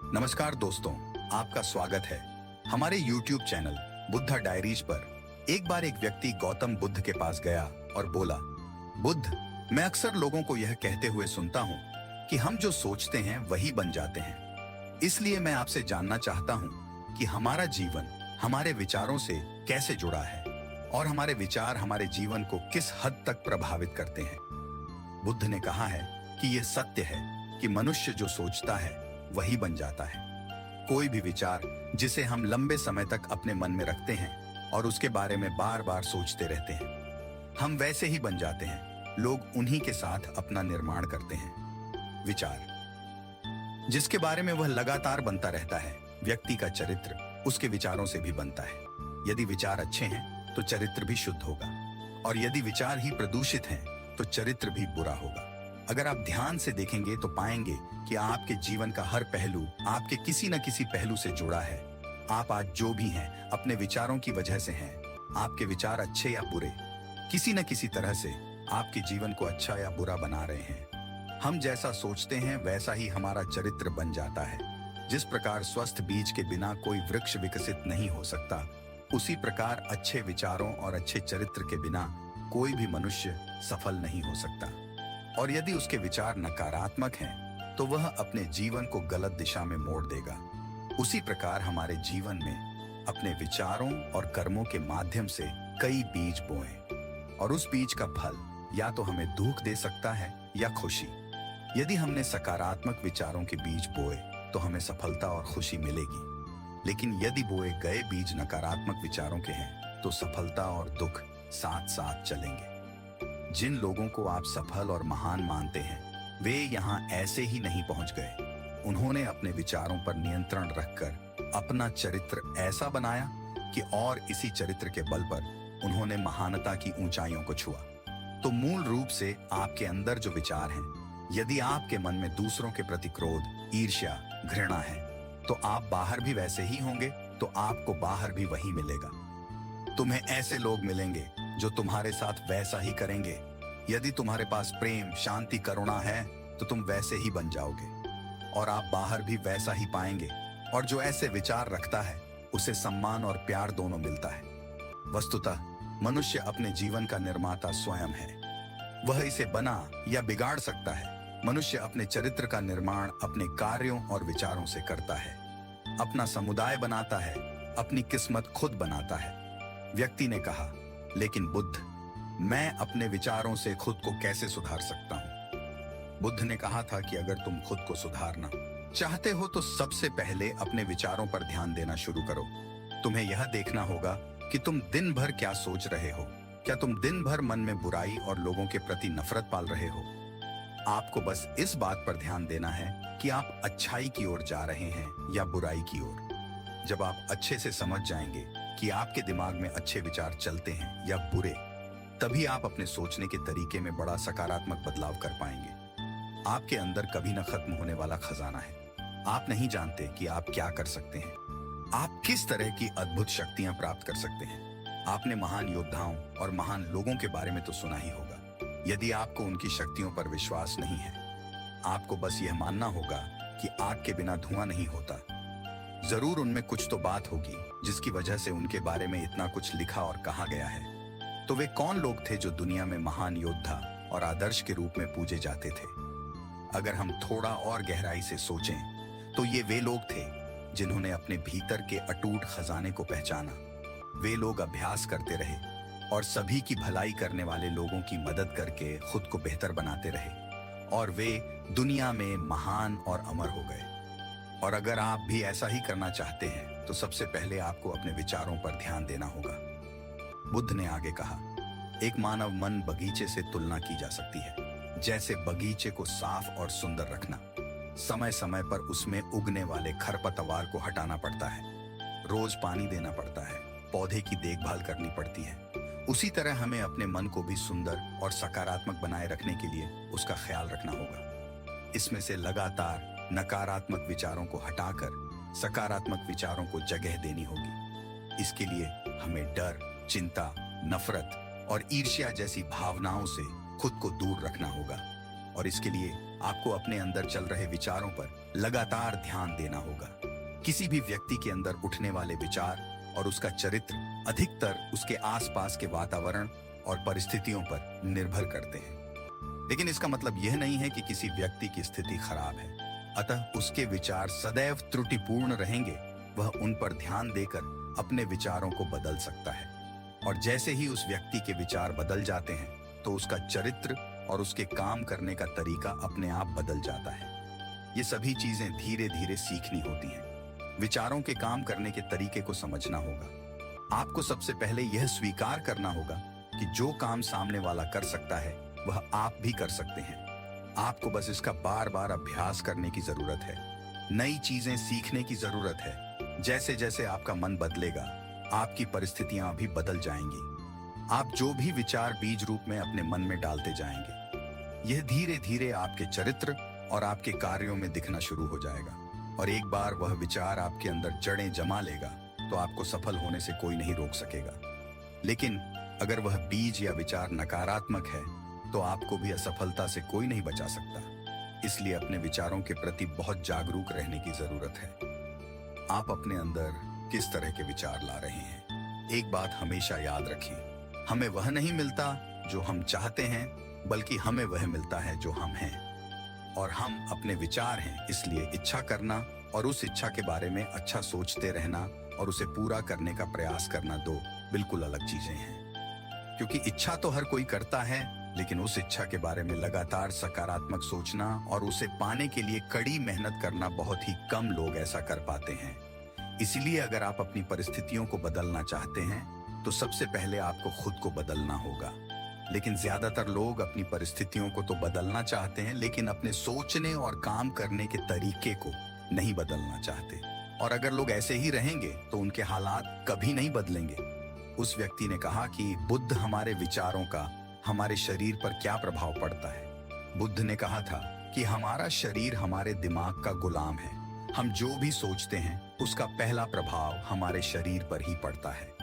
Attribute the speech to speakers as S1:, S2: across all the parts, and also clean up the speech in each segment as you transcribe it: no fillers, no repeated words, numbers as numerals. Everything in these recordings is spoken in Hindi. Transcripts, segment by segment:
S1: नमस्कार दोस्तों, आपका स्वागत है हमारे YouTube चैनल बुद्धा डायरीज पर। एक बार एक व्यक्ति गौतम बुद्ध के पास गया और बोला, बुद्ध, मैं अक्सर लोगों को यह कहते हुए सुनता हूँ कि हम जो सोचते हैं वही बन जाते हैं। इसलिए मैं आपसे जानना चाहता हूँ कि हमारा जीवन हमारे विचारों से कैसे जुड़ा है और हमारे विचार हमारे जीवन को किस हद तक प्रभावित करते हैं। बुद्ध ने कहा है कि यह सत्य है कि मनुष्य जो सोचता है वही बन जाता है। कोई भी विचार जिसे हम लंबे समय तक अपने मन में रखते हैं और उसके बारे में बार बार सोचते रहते हैं, हम वैसे ही बन जाते हैं। लोग उन्हीं के साथ अपना निर्माण करते हैं। विचार जिसके बारे में वह लगातार बनता रहता है, व्यक्ति का चरित्र उसके विचारों से भी बनता है। यदि विचार अच्छे हैं तो चरित्र भी शुद्ध होगा, और यदि विचार ही प्रदूषित हैं तो चरित्र भी बुरा होगा। अगर आप ध्यान से देखेंगे तो पाएंगे कि आपके जीवन का हर पहलू आपके किसी न किसी पहलू से जुड़ा है। आप आज जो भी हैं अपने विचारों की वजह से हैं। आपके विचार अच्छे या बुरे किसी न किसी तरह से आपके जीवन को अच्छा या बुरा बना रहे हैं। हम जैसा सोचते हैं वैसा ही हमारा चरित्र बन जाता है। जिस प्रकार स्वस्थ बीज के बिना कोई वृक्ष विकसित नहीं हो सकता, उसी प्रकार अच्छे विचारों और अच्छे चरित्र के बिना कोई भी मनुष्य सफल नहीं हो सकता। और यदि उसके विचार नकारात्मक हैं तो वह अपने जीवन को गलत दिशा में मोड़ देगा। उसी प्रकार हमारे जीवन में अपने विचारों और कर्मों के माध्यम से कई बीज बोएं, और उस बीज का फल या तो हमें दुख दे सकता है या खुशी। यदि हमने सकारात्मक विचारों के बीज बोए तो हमें सफलता और खुशी मिलेगी, लेकिन यदि बोए गए बीज नकारात्मक विचारों के हैं तो सफलता और दुख साथ साथ चलेंगे। जिन लोगों को आप सफल और महान मानते हैं वे यहाँ ऐसे ही नहीं पहुंच गए। उन्होंने अपने विचारों पर नियंत्रण रखकर अपना चरित्र ऐसा बनाया कि और इसी चरित्र के बल पर उन्होंने महानता की ऊंचाइयों को छुआ। तो मूल रूप से आपके अंदर जो विचार हैं, यदि आपके मन में दूसरों के प्रति क्रोध, ईर्ष्या, घृणा है तो आप बाहर भी वैसे ही होंगे, तो आपको बाहर भी वही मिलेगा। तुम्हें ऐसे लोग मिलेंगे जो तुम्हारे साथ वैसा ही करेंगे। यदि तुम्हारे पास प्रेम, शांति, करुणा है तो तुम वैसे ही बन जाओगे और आप बाहर भी वैसा ही पाएंगे। और जो ऐसे विचार रखता है उसे सम्मान और प्यार दोनों मिलता है। वस्तुतः मनुष्य अपने जीवन का निर्माता स्वयं है। वह इसे बना या बिगाड़ सकता है। मनुष्य अपने चरित्र का निर्माण अपने कार्यों और विचारों से करता है, अपना समुदाय बनाता है, अपनी किस्मत खुद बनाता है। व्यक्ति ने कहा, लेकिन बुद्ध, मैं अपने विचारों से खुद को कैसे सुधार सकता हूं? बुद्ध ने कहा था कि अगर तुम खुद को सुधारना चाहते हो तो सबसे पहले अपने विचारों पर ध्यान देना शुरू करो। तुम्हें यह देखना होगा कि तुम दिन भर क्या सोच रहे हो। क्या तुम दिन भर मन में बुराई और लोगों के प्रति नफरत पाल रहे हो? आपको बस इस बात पर ध्यान देना है कि आप अच्छाई की ओर जा रहे हैं या बुराई की ओर। जब आप अच्छे से समझ जाएंगे कि आपके दिमाग में अच्छे विचार चलते हैं या बुरे, तभी आप अपने सोचने के तरीके में बड़ा सकारात्मक बदलाव कर पाएंगे। आपके अंदर कभी न खत्म होने वाला खजाना है। आप नहीं जानते कि आप क्या कर सकते हैं, आप किस तरह की अद्भुत शक्तियां प्राप्त कर सकते हैं। आपने महान योद्धाओं और महान लोगों के बारे में तो सुना ही होगा। यदि आपको उनकी शक्तियों पर विश्वास नहीं है, आपको बस यह मानना होगा कि आग के बिना धुआं नहीं होता। जरूर उनमें कुछ तो बात होगी जिसकी वजह से उनके बारे में इतना कुछ लिखा और कहा गया है। तो वे कौन लोग थे जो दुनिया में महान योद्धा और आदर्श के रूप में पूजे जाते थे? अगर हम थोड़ा और गहराई से सोचें तो ये वे लोग थे जिन्होंने अपने भीतर के अटूट खजाने को पहचाना। वे लोग अभ्यास करते रहे और सभी की भलाई करने वाले लोगों की मदद करके खुद को बेहतर बनाते रहे, और वे दुनिया में महान और अमर हो गए। और अगर आप भी ऐसा ही करना चाहते हैं तो सबसे पहले आपको अपने विचारों पर ध्यान देना होगा। बुद्ध ने आगे कहा, एक मानव मन बगीचे से तुलना की जा सकती है। जैसे बगीचे को साफ और सुंदर रखना, समय समय पर उसमें उगने वाले खरपतवार को हटाना पड़ता है, रोज पानी देना पड़ता है, पौधे की देखभाल करनी पड़ती है, उसी तरह हमें अपने मन को भी सुंदर और सकारात्मक बनाए रखने के लिए उसका ख्याल रखना होगा। इसमें से लगातार नकारात्मक विचारों को हटाकर सकारात्मक विचारों को जगह देनी होगी। इसके लिए हमें डर, चिंता, नफरत और ईर्ष्या जैसी भावनाओं से खुद को दूर रखना होगा। और इसके लिए आपको अपने अंदर चल रहे विचारों पर लगातार ध्यान देना होगा। किसी भी व्यक्ति के अंदर उठने वाले विचार और उसका चरित्र अधिकतर उसके आसपास के वातावरण और परिस्थितियों पर निर्भर करते हैं। लेकिन इसका मतलब यह नहीं है कि किसी व्यक्ति की स्थिति खराब है, अतः उसके विचार सदैव त्रुटिपूर्ण रहेंगे। वह उन पर ध्यान देकर अपने विचारों को बदल सकता है, और जैसे ही उस व्यक्ति के विचार बदल जाते हैं तो उसका चरित्र और उसके काम करने का तरीका अपने आप बदल जाता है। ये सभी चीजें धीरे धीरे सीखनी होती हैं। विचारों के काम करने के तरीके को समझना होगा। आपको सबसे पहले यह स्वीकार करना होगा कि जो काम सामने वाला कर सकता है वह आप भी कर सकते हैं। आपको बस इसका बार बार अभ्यास करने की जरूरत है। नई चीजें सीखने की जरूरत है। जैसे जैसे आपका मन बदलेगा, आपकी परिस्थितियां भी बदल जाएंगी। आप जो भी विचार बीज रूप में अपने मन में डालते जाएंगे, यह धीरे धीरे आपके चरित्र और आपके कार्यों में दिखना शुरू हो जाएगा। और एक बार वह विचार आपके अंदर जड़ें जमा लेगा तो आपको सफल होने से कोई नहीं रोक सकेगा। लेकिन अगर वह बीज या विचार नकारात्मक है तो आपको भी असफलता से कोई नहीं बचा सकता। इसलिए अपने विचारों के प्रति बहुत जागरूक रहने की जरूरत है। आप अपने अंदर किस तरह के विचार ला रहे हैं? एक बात हमेशा याद रखें, हमें वह नहीं मिलता जो हम चाहते हैं, बल्कि हमें वह मिलता है जो हम हैं। और हम अपने विचार हैं, इसलिए इच्छा करना और उस इच्छा के बारे में अच्छा सोचते रहना और उसे पूरा करने का प्रयास करना दो बिल्कुल अलग चीजें हैं। क्योंकि इच्छा तो हर कोई करता है, लेकिन उस इच्छा के बारे में लगातार सकारात्मक सोचना और उसे पाने के लिए कड़ी मेहनत करना बहुत ही कम लोग ऐसा कर पाते हैं। इसीलिए अगर आप अपनी परिस्थितियों को बदलना चाहते हैं तो सबसे पहले आपको खुद को बदलना होगा। लेकिन ज्यादातर लोग अपनी परिस्थितियों को तो बदलना चाहते हैं, लेकिन अपने सोचने और काम करने के तरीके को नहीं बदलना चाहते। और अगर लोग ऐसे ही रहेंगे तो उनके हालात कभी नहीं बदलेंगे। उस व्यक्ति ने कहा कि बुद्ध, हमारे विचारों का हमारे शरीर पर क्या प्रभाव पड़ता है? बुद्ध ने कहा था कि हमारा शरीर हमारे दिमाग का गुलाम है। हम जो भी सोचते हैं उसका पहला प्रभाव हमारे शरीर पर ही पड़ता है।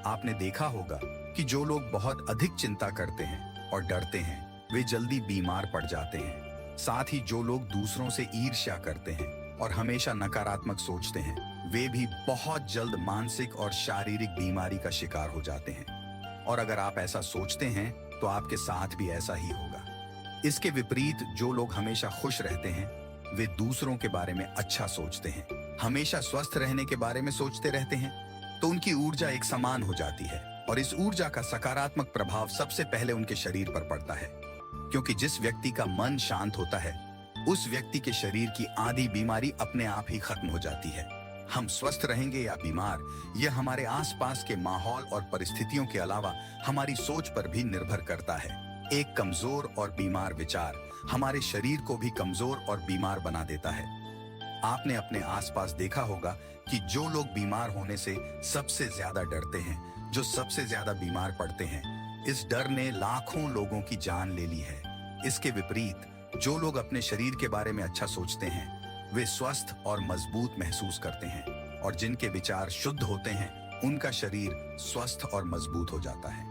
S1: आपने देखा होगा कि जो लोग बहुत अधिक चिंता करते हैं और डरते हैं वे जल्दी बीमार पड़ जाते हैं। साथ ही जो लोग दूसरों से ईर्ष्या करते हैं और हमेशा नकारात्मक सोचते हैं वे भी बहुत जल्द मानसिक और शारीरिक बीमारी का शिकार हो जाते हैं। और अगर आप ऐसा सोचते हैं तो आपके साथ भी ऐसा ही होगा। इसके विपरीत जो लोग हमेशा खुश रहते हैं वे दूसरों के बारे में अच्छा सोचते हैं, हमेशा स्वस्थ रहने के बारे में सोचते रहते हैं, तो उनकी ऊर्जा एक समान हो जाती है। और इस ऊर्जा का सकारात्मक प्रभाव सबसे पहले उनके शरीर पर पड़ता है। क्योंकि जिस व्यक्ति का मन शांत होता है उस व्यक्ति के शरीर की आधी बीमारी अपने आप ही खत्म हो जाती है। हम स्वस्थ रहेंगे या बीमार, यह हमारे आसपास के माहौल और परिस्थितियों के अलावा हमारी सोच पर भी निर्भर करता है। एक कमजोर और बीमार विचार हमारे शरीर को भी कमजोर और बीमार बना देता है। आपने अपने आसपास देखा होगा कि जो लोग बीमार होने से सबसे ज्यादा डरते हैं, जो सबसे ज्यादा बीमार पड़ते हैं, इस डर ने लाखों लोगों की जान ले ली है। इसके विपरीत जो लोग अपने शरीर के बारे में अच्छा सोचते हैं वे स्वस्थ और मजबूत महसूस करते हैं। और जिनके विचार शुद्ध होते हैं उनका शरीर स्वस्थ और मजबूत हो जाता है।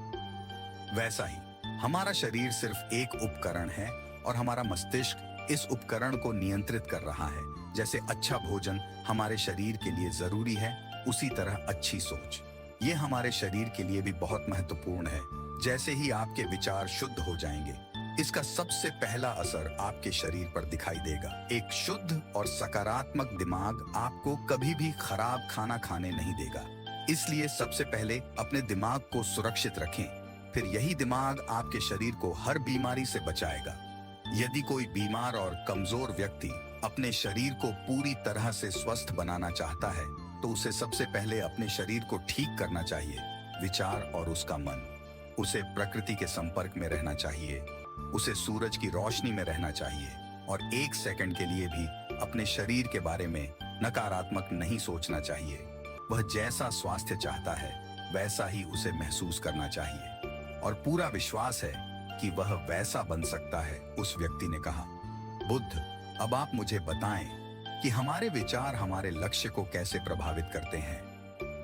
S1: वैसा ही हमारा शरीर सिर्फ एक उपकरण है और हमारा मस्तिष्क इस उपकरण को नियंत्रित कर रहा है। जैसे अच्छा भोजन हमारे शरीर के लिए जरूरी है, उसी तरह अच्छी सोच ये हमारे शरीर के लिए भी बहुत महत्वपूर्ण है। जैसे ही आपके विचार शुद्ध हो जाएंगे, इसका सबसे पहला असर आपके शरीर पर दिखाई देगा। एक शुद्ध और सकारात्मक दिमाग आपको कभी भी खराब खाना खाने नहीं देगा। इसलिए सबसे पहले अपने दिमाग को सुरक्षित रखें, फिर यही दिमाग आपके शरीर को हर बीमारी से बचाएगा। यदि कोई बीमार और कमजोर व्यक्ति अपने शरीर को पूरी तरह से स्वस्थ बनाना चाहता है तो उसे सबसे पहले अपने शरीर को ठीक करना चाहिए, विचार और उसका मन। उसे प्रकृति के संपर्क में रहना चाहिए, उसे सूरज की रोशनी में रहना चाहिए और एक सेकंड के लिए भी अपने शरीर के बारे में नकारात्मक नहीं सोचना चाहिए। वह जैसा स्वास्थ्य चाहता है वैसा ही उसे महसूस करना चाहिए और पूरा विश्वास है कि वह वैसा बन सकता है। उस व्यक्ति ने कहा, बुद्ध, अब आप मुझे बताएं कि हमारे विचार हमारे लक्ष्य को कैसे प्रभावित करते हैं।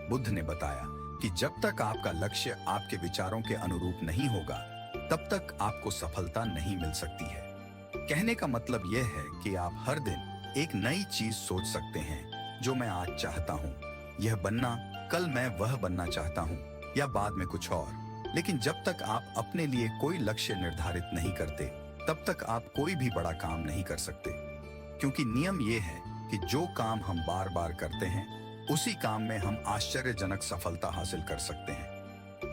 S1: बुद्ध ने बताया कि जब तक आपका लक्ष्य आपके विचारों के अनुरूप नहीं होगा तब तक आपको सफलता नहीं मिल सकती है। कहने का मतलब यह है कि आप हर दिन एक नई चीज सोच सकते हैं, जो मैं आज चाहता हूँ यह बनना, कल मैं वह बनना चाहता हूँ, या बाद में कुछ और। लेकिन जब तक आप अपने लिए कोई लक्ष्य निर्धारित नहीं करते, तब तक आप कोई भी बड़ा काम नहीं कर सकते। क्योंकि नियम यह है कि जो काम हम बार बार करते हैं, उसी काम में हम आश्चर्यजनक सफलता हासिल कर सकते हैं।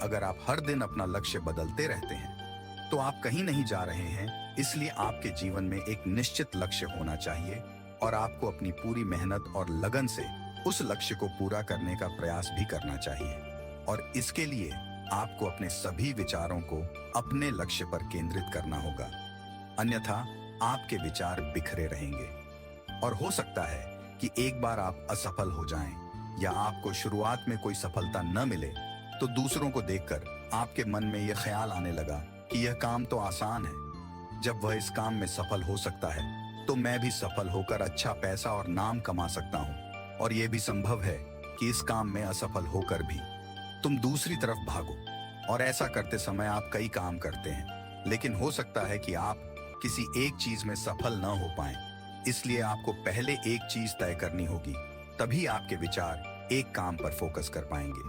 S1: अगर आप हर दिन अपना लक्ष्य बदलते रहते हैं, तो आप कहीं नहीं जा रहे हैं। इसलिए आपके जीवन में एक निश्चित लक्ष्य होना चाहिए और आपको अपनी पूरी मेहनत और लगन से उस लक्ष्य को पूरा करने का प्रयास भी करना चाहिए। और इसके लिए आपको अपने सभी विचारों को अपने लक्ष्य पर केंद्रित करना होगा, अन्यथा आपके विचार बिखरे रहेंगे। और हो सकता है कि एक बार आप असफल हो जाएं या आपको शुरुआत में कोई सफलता न मिले, तो दूसरों को देखकर आपके मन में यह ख्याल आने लगा कि यह काम तो आसान है। जब वह इस काम में सफल हो सकता है, तो मैं भी सफल होकर अच्छा पैसा और नाम कमा सकता हूँ। और यह भी संभव है कि इस काम में असफल होकर भी तुम दूसरी तरफ भागो। और ऐसा करते समय आप कई काम करते हैं, लेकिन हो सकता है कि आप किसी एक चीज में सफल न हो पाएं। इसलिए आपको पहले एक चीज तय करनी होगी, तभी आपके विचार एक काम पर फोकस कर पाएंगे।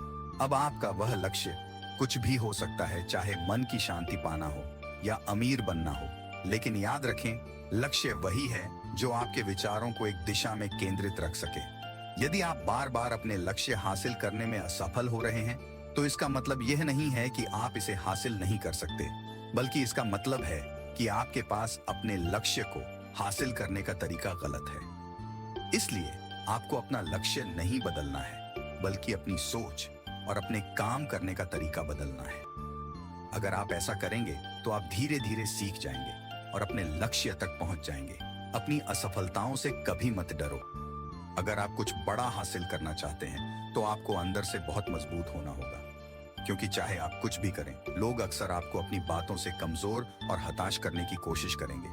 S1: अब आपका वह लक्ष्य कुछ भी हो सकता है, चाहे मन की शांति पाना हो या अमीर बनना हो। लेकिन याद रखें, लक्ष्य वही है जो आपके विचारों को एक दिशा में केंद्रित रख सके। यदि आप बार बार अपने लक्ष्य हासिल करने में असफल हो रहे हैं, तो इसका मतलब यह नहीं है कि आप इसे हासिल नहीं कर सकते, बल्कि इसका मतलब है कि आपके पास अपने लक्ष्य को हासिल करने का तरीका गलत है। इसलिए आपको अपना लक्ष्य नहीं बदलना है, बल्कि अपनी सोच और अपने काम करने का तरीका बदलना है। अगर आप ऐसा करेंगे, तो आप धीरे धीरे सीख जाएंगे और अपने लक्ष्य तक पहुंच जाएंगे। अपनी असफलताओं से कभी मत डरो। अगर आप कुछ बड़ा हासिल करना चाहते हैं, तो आपको अंदर से बहुत मजबूत होना होगा। क्योंकि चाहे आप कुछ भी करें, लोग अक्सर आपको अपनी बातों से कमजोर और हताश करने की कोशिश करेंगे।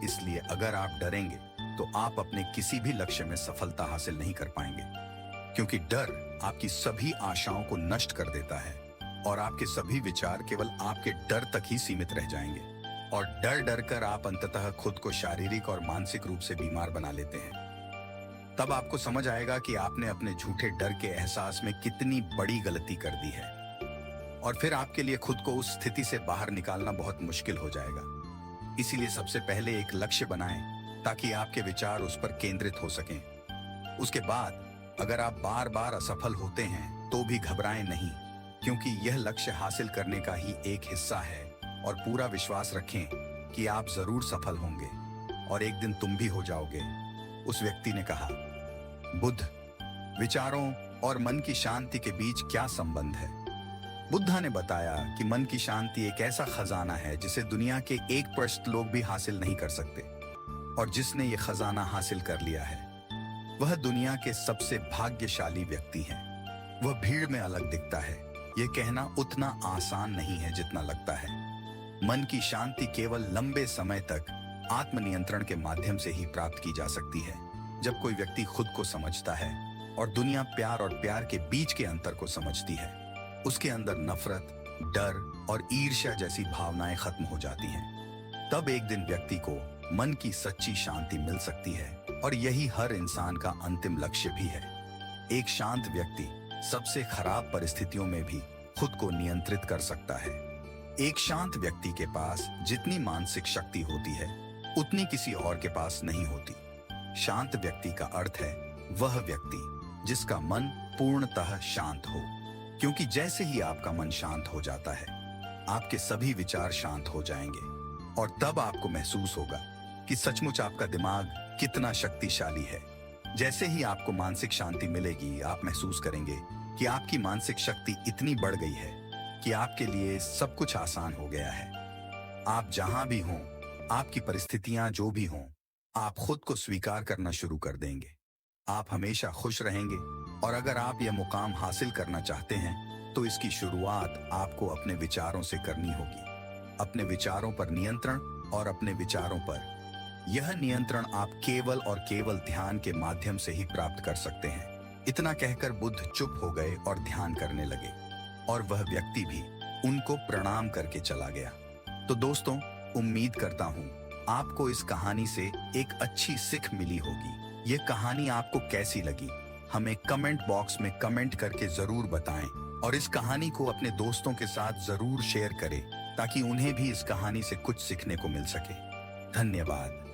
S1: इसलिए अगर आप डरेंगे, तो आप अपने किसी भी लक्ष्य में सफलता हासिल नहीं कर पाएंगे। क्योंकि डर आपकी सभी आशाओं को नष्ट कर देता है और आपके सभी विचार केवल आपके डर तक ही सीमित रह जाएंगे। और डर डर कर आप अंततः खुद को शारीरिक और मानसिक रूप से बीमार बना लेते हैं। तब आपको समझ आएगा कि आपने अपने झूठे डर के एहसास में कितनी बड़ी गलती कर दी है। और फिर आपके लिए खुद को उस स्थिति से बाहर निकालना बहुत मुश्किल हो जाएगा। इसीलिए सबसे पहले एक लक्ष्य बनाएं, ताकि आपके विचार उस पर केंद्रित हो सकें। उसके बाद अगर आप बार बार असफल होते हैं, तो भी घबराएं नहीं, क्योंकि यह लक्ष्य हासिल करने का ही एक हिस्सा है। और पूरा विश्वास रखें कि आप जरूर सफल होंगे और एक दिन तुम भी हो जाओगे। उस व्यक्ति ने कहा, बुद्ध, विचारों और मन की शांति के बीच क्या संबंध है? बुद्धा ने बताया कि मन की शांति एक ऐसा खजाना है जिसे दुनिया के 1% लोग भी हासिल नहीं कर सकते। और जिसने ये खजाना हासिल कर लिया है, वह दुनिया के सबसे भाग्यशाली व्यक्ति है। वह भीड़ में अलग दिखता है, ये कहना उतना आसान नहीं है जितना लगता है। मन की शांति केवल लंबे समय तक आत्मनियंत्रण के माध्यम से ही प्राप्त की जा सकती है। जब कोई व्यक्ति खुद को समझता है और दुनिया प्यार और प्यार के बीच के अंतर को समझती है, उसके अंदर नफरत, डर और ईर्ष्या जैसी भावनाएं खत्म हो जाती हैं। तब एक दिन व्यक्ति को मन की सच्ची शांति मिल सकती है। और यही हर इंसान का अंतिम लक्ष्य भी है। एक शांत व्यक्ति सबसे खराब परिस्थितियों में भी खुद को नियंत्रित कर सकता है। एक शांत व्यक्ति के पास जितनी मानसिक शक्ति होती है, उतनी किसी और के पास नहीं होती। शांत व्यक्ति का अर्थ है वह व्यक्ति जिसका मन पूर्णतः शांत हो। क्योंकि जैसे ही आपका मन शांत हो जाता है, आपके सभी विचार शांत हो जाएंगे। और तब आपको महसूस होगा कि सचमुच आपका दिमाग कितना शक्तिशाली है। जैसे ही आपको मानसिक शांति मिलेगी, आप महसूस करेंगे कि आपकी मानसिक शक्ति इतनी बढ़ गई है कि आपके लिए सब कुछ आसान हो गया है। आप जहां भी हों, आपकी परिस्थितियां जो भी हों, आप खुद को स्वीकार करना शुरू कर देंगे। आप हमेशा खुश रहेंगे। और अगर आप यह मुकाम हासिल करना चाहते हैं, तो इसकी शुरुआत आपको अपने विचारों से करनी होगी। अपने विचारों पर नियंत्रण और अपने विचारों पर यह नियंत्रण आप केवल और केवल ध्यान के माध्यम से ही प्राप्त कर सकते हैं। इतना कहकर बुद्ध चुप हो गए और ध्यान करने लगे। और वह व्यक्ति भी उनको प्रणाम करके चला गया। तो दोस्तों, उम्मीद करता हूं आपको इस कहानी से एक अच्छी सीख मिली होगी। ये कहानी आपको कैसी लगी हमें कमेंट बॉक्स में कमेंट करके जरूर बताएं और इस कहानी को अपने दोस्तों के साथ जरूर शेयर करें ताकि उन्हें भी इस कहानी से कुछ सीखने को मिल सके। धन्यवाद।